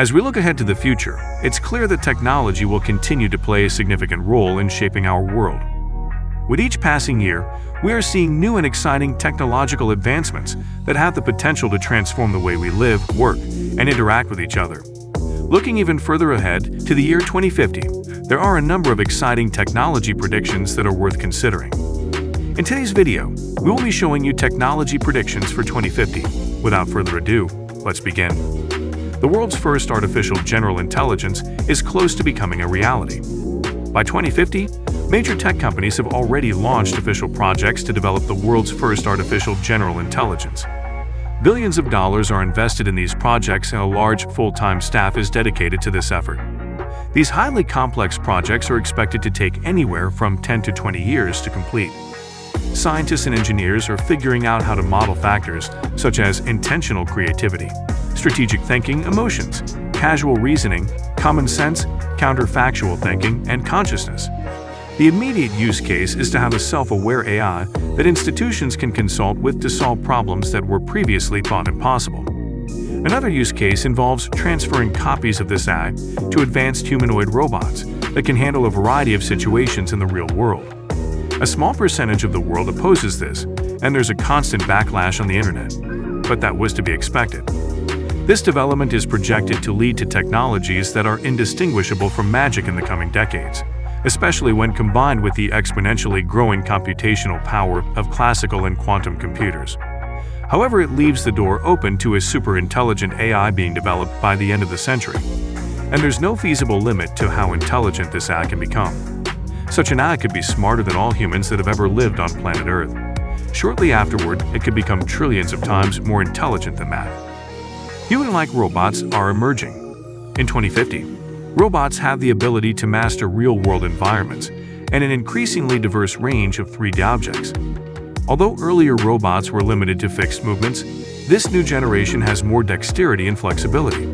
As we look ahead to the future, it's clear that technology will continue to play a significant role in shaping our world. With each passing year, we are seeing new and exciting technological advancements that have the potential to transform the way we live, work, and interact with each other. Looking even further ahead to the year 2050, there are a number of exciting technology predictions that are worth considering. In today's video, we will be showing you technology predictions for 2050. Without further ado, let's begin. The world's first artificial general intelligence is close to becoming a reality. By 2050, major tech companies have already launched official projects to develop the world's first artificial general intelligence. Billions of dollars are invested in these projects and a large full-time staff is dedicated to this effort. These highly complex projects are expected to take anywhere from 10 to 20 years to complete. Scientists and engineers are figuring out how to model factors such as intentional creativity, strategic thinking, emotions, casual reasoning, common sense, counterfactual thinking, and consciousness. The immediate use case is to have a self-aware AI that institutions can consult with to solve problems that were previously thought impossible. Another use case involves transferring copies of this AI to advanced humanoid robots that can handle a variety of situations in the real world. A small percentage of the world opposes this, and there's a constant backlash on the internet. But that was to be expected. This development is projected to lead to technologies that are indistinguishable from magic in the coming decades, especially when combined with the exponentially growing computational power of classical and quantum computers. However, it leaves the door open to a super-intelligent AI being developed by the end of the century, and there's no feasible limit to how intelligent this AI can become. Such an AI could be smarter than all humans that have ever lived on planet Earth. Shortly afterward, it could become trillions of times more intelligent than that. Human-like robots are emerging. In 2050, robots have the ability to master real-world environments and an increasingly diverse range of 3D objects. Although earlier robots were limited to fixed movements, this new generation has more dexterity and flexibility.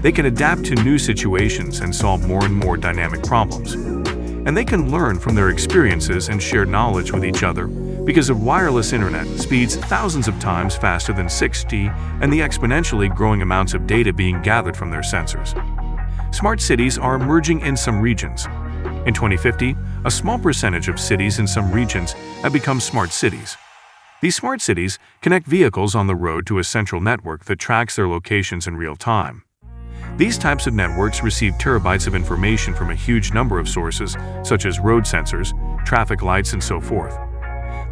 They can adapt to new situations and solve more and more dynamic problems. And they can learn from their experiences and share knowledge with each other because of wireless internet speeds thousands of times faster than 6G and the exponentially growing amounts of data being gathered from their sensors. Smart cities are emerging in some regions. In 2050, a small percentage of cities in some regions have become smart cities. These smart cities connect vehicles on the road to a central network that tracks their locations in real time. These types of networks receive terabytes of information from a huge number of sources, such as road sensors, traffic lights, and so forth.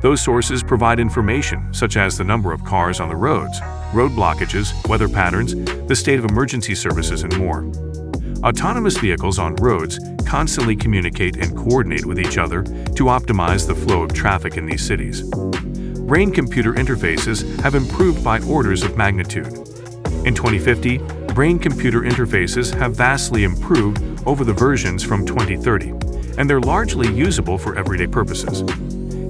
Those sources provide information such as the number of cars on the roads, road blockages, weather patterns, the state of emergency services, and more. Autonomous vehicles on roads constantly communicate and coordinate with each other to optimize the flow of traffic in these cities. Brain-computer interfaces have improved by orders of magnitude. In 2050, brain-computer interfaces have vastly improved over the versions from 2030, and they're largely usable for everyday purposes.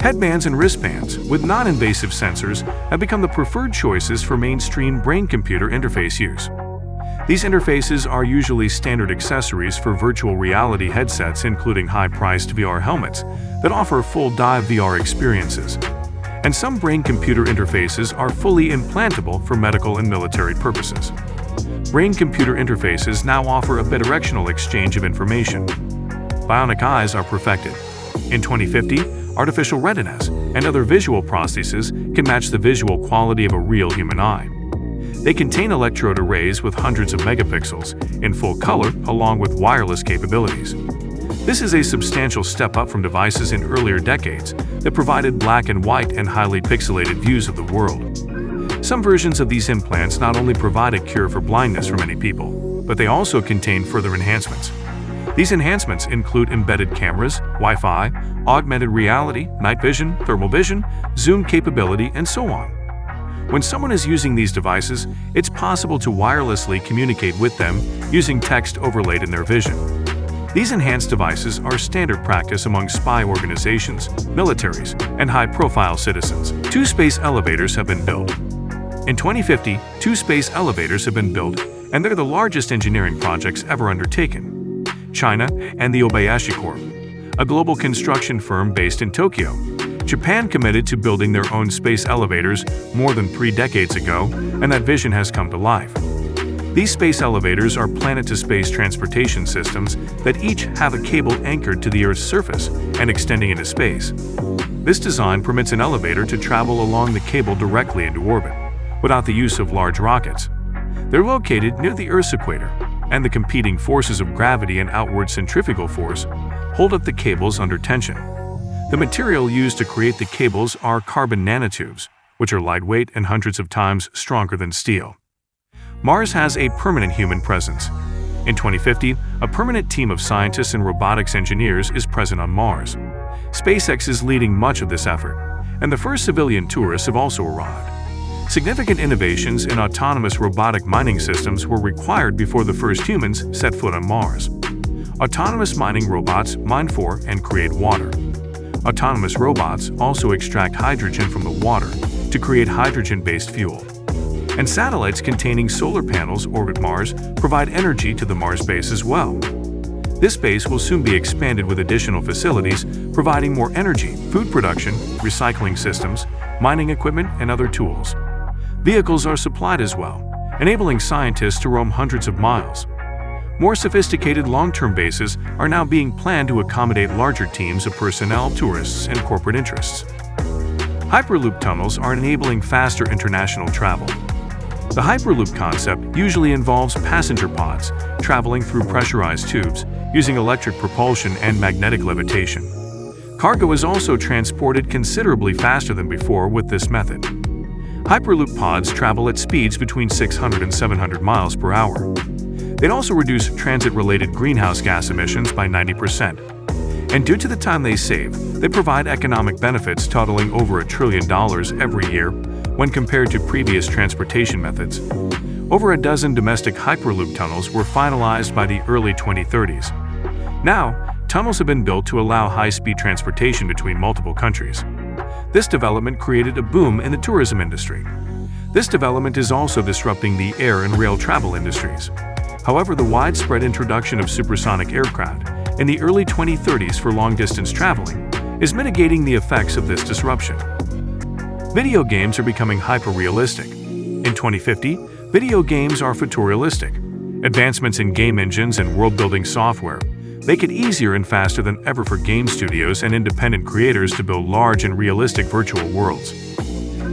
Headbands and wristbands with non-invasive sensors have become the preferred choices for mainstream brain-computer interface use. These interfaces are usually standard accessories for virtual reality headsets, including high-priced VR helmets that offer full-dive VR experiences. And some brain-computer interfaces are fully implantable for medical and military purposes. Brain-computer interfaces now offer a bidirectional exchange of information. Bionic eyes are perfected. In 2050, artificial retinas and other visual prostheses can match the visual quality of a real human eye. They contain electrode arrays with hundreds of megapixels in full color along with wireless capabilities. This is a substantial step up from devices in earlier decades that provided black and white and highly pixelated views of the world. Some versions of these implants not only provide a cure for blindness for many people, but they also contain further enhancements. These enhancements include embedded cameras, Wi-Fi, augmented reality, night vision, thermal vision, zoom capability, and so on. When someone is using these devices, it's possible to wirelessly communicate with them using text overlaid in their vision. These enhanced devices are standard practice among spy organizations, militaries, and high-profile citizens. 2 space elevators have been built. In 2050, 2 space elevators have been built, and they're the largest engineering projects ever undertaken. China and the Obayashi Corp., a global construction firm based in Tokyo. Japan committed to building their own space elevators more than 3 decades ago, and that vision has come to life. These space elevators are planet-to-space transportation systems that each have a cable anchored to the Earth's surface and extending into space. This design permits an elevator to travel along the cable directly into orbit, without the use of large rockets. They're located near the Earth's equator, and the competing forces of gravity and outward centrifugal force hold up the cables under tension. The material used to create the cables are carbon nanotubes, which are lightweight and hundreds of times stronger than steel. Mars has a permanent human presence. In 2050, a permanent team of scientists and robotics engineers is present on Mars. SpaceX is leading much of this effort, and the first civilian tourists have also arrived. Significant innovations in autonomous robotic mining systems were required before the first humans set foot on Mars. Autonomous mining robots mine for and create water. Autonomous robots also extract hydrogen from the water to create hydrogen-based fuel. And satellites containing solar panels orbit Mars, provide energy to the Mars base as well. This base will soon be expanded with additional facilities, providing more energy, food production, recycling systems, mining equipment, and other tools. Vehicles are supplied as well, enabling scientists to roam hundreds of miles. More sophisticated long-term bases are now being planned to accommodate larger teams of personnel, tourists, and corporate interests. Hyperloop tunnels are enabling faster international travel. The Hyperloop concept usually involves passenger pods traveling through pressurized tubes using electric propulsion and magnetic levitation. Cargo is also transported considerably faster than before with this method. Hyperloop pods travel at speeds between 600 and 700 miles per hour. They'd also reduce transit-related greenhouse gas emissions by 90%. And due to the time they save, they provide economic benefits totaling over $1 trillion every year when compared to previous transportation methods. Over a dozen domestic Hyperloop tunnels were finalized by the early 2030s. Now, tunnels have been built to allow high-speed transportation between multiple countries. This development created a boom in the tourism industry. This development is also disrupting the air and rail travel industries. However, the widespread introduction of supersonic aircraft in the early 2030s for long-distance traveling is mitigating the effects of this disruption. Video games are becoming hyper-realistic. In 2050, video games are photorealistic. Advancements in game engines and world-building software make it easier and faster than ever for game studios and independent creators to build large and realistic virtual worlds.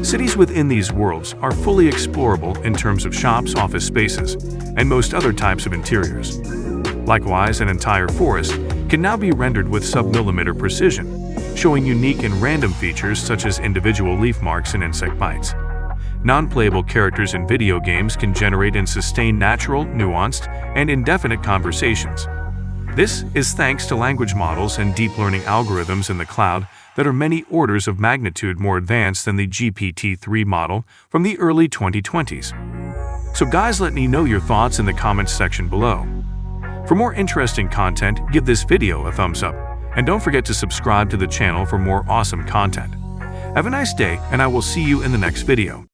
Cities within these worlds are fully explorable in terms of shops, office spaces, and most other types of interiors. Likewise, an entire forest can now be rendered with sub-millimeter precision, showing unique and random features such as individual leaf marks and insect bites. Non-playable characters in video games can generate and sustain natural, nuanced, and indefinite conversations. This is thanks to language models and deep learning algorithms in the cloud that are many orders of magnitude more advanced than the GPT-3 model from the early 2020s. So guys, let me know your thoughts in the comments section below. For more interesting content, give this video a thumbs up, and don't forget to subscribe to the channel for more awesome content. Have a nice day, and I will see you in the next video.